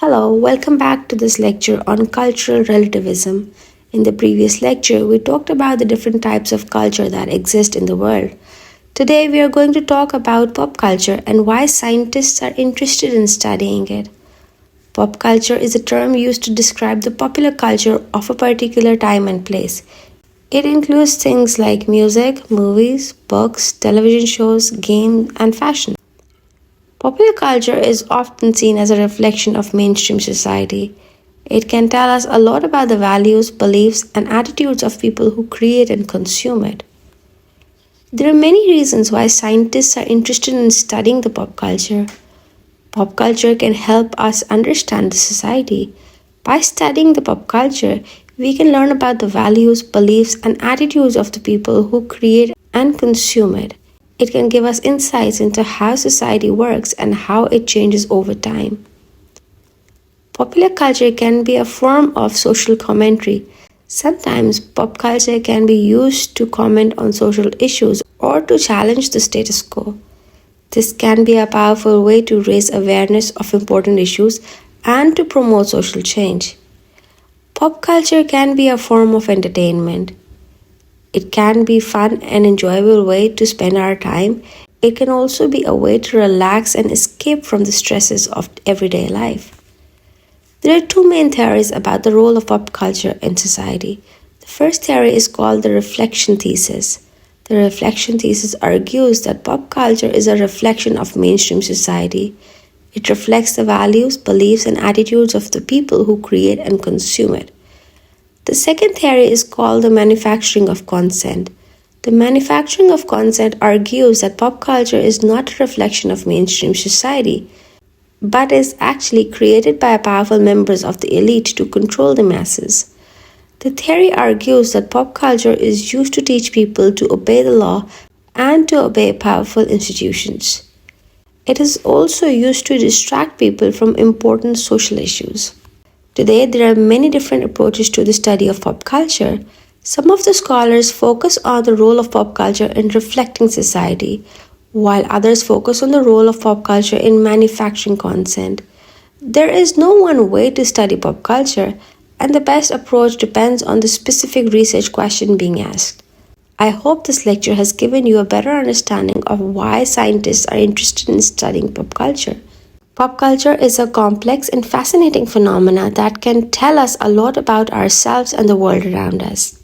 Hello, welcome back to this lecture on cultural relativism. In the previous lecture, we talked about the different types of culture that exist in the world. Today, we are going to talk about pop culture and why scientists are interested in studying it. Pop culture is a term used to describe the popular culture of a particular time and place. It includes things like music, movies, books, television shows, games, and fashion. Popular culture is often seen as a reflection of mainstream society. It can tell us a lot about the values, beliefs, and attitudes of people who create and consume it. There are many reasons why scientists are interested in studying the pop culture. Pop culture can help us understand the society. By studying the pop culture, we can learn about the values, beliefs, and attitudes of the people who create and consume it. It can give us insights into how society works and how it changes over time. Popular culture can be a form of social commentary. Sometimes pop culture can be used to comment on social issues or to challenge the status quo. This can be a powerful way to raise awareness of important issues and to promote social change. Pop culture can be a form of entertainment. It can be fun and enjoyable way to spend our time. It can also be a way to relax and escape from the stresses of everyday life. There are two main theories about the role of pop culture in society. The first theory is called the reflection thesis. The reflection thesis argues that pop culture is a reflection of mainstream society. It reflects the values, beliefs, and attitudes of the people who create and consume it. The second theory is called the manufacturing of consent. The manufacturing of consent argues that pop culture is not a reflection of mainstream society, but is actually created by powerful members of the elite to control the masses. The theory argues that pop culture is used to teach people to obey the law and to obey powerful institutions. It is also used to distract people from important social issues. Today, there are many different approaches to the study of pop culture. Some of the scholars focus on the role of pop culture in reflecting society, while others focus on the role of pop culture in manufacturing consent. There is no one way to study pop culture, and the best approach depends on the specific research question being asked. I hope this lecture has given you a better understanding of why scientists are interested in studying pop culture. Pop culture is a complex and fascinating phenomena that can tell us a lot about ourselves and the world around us.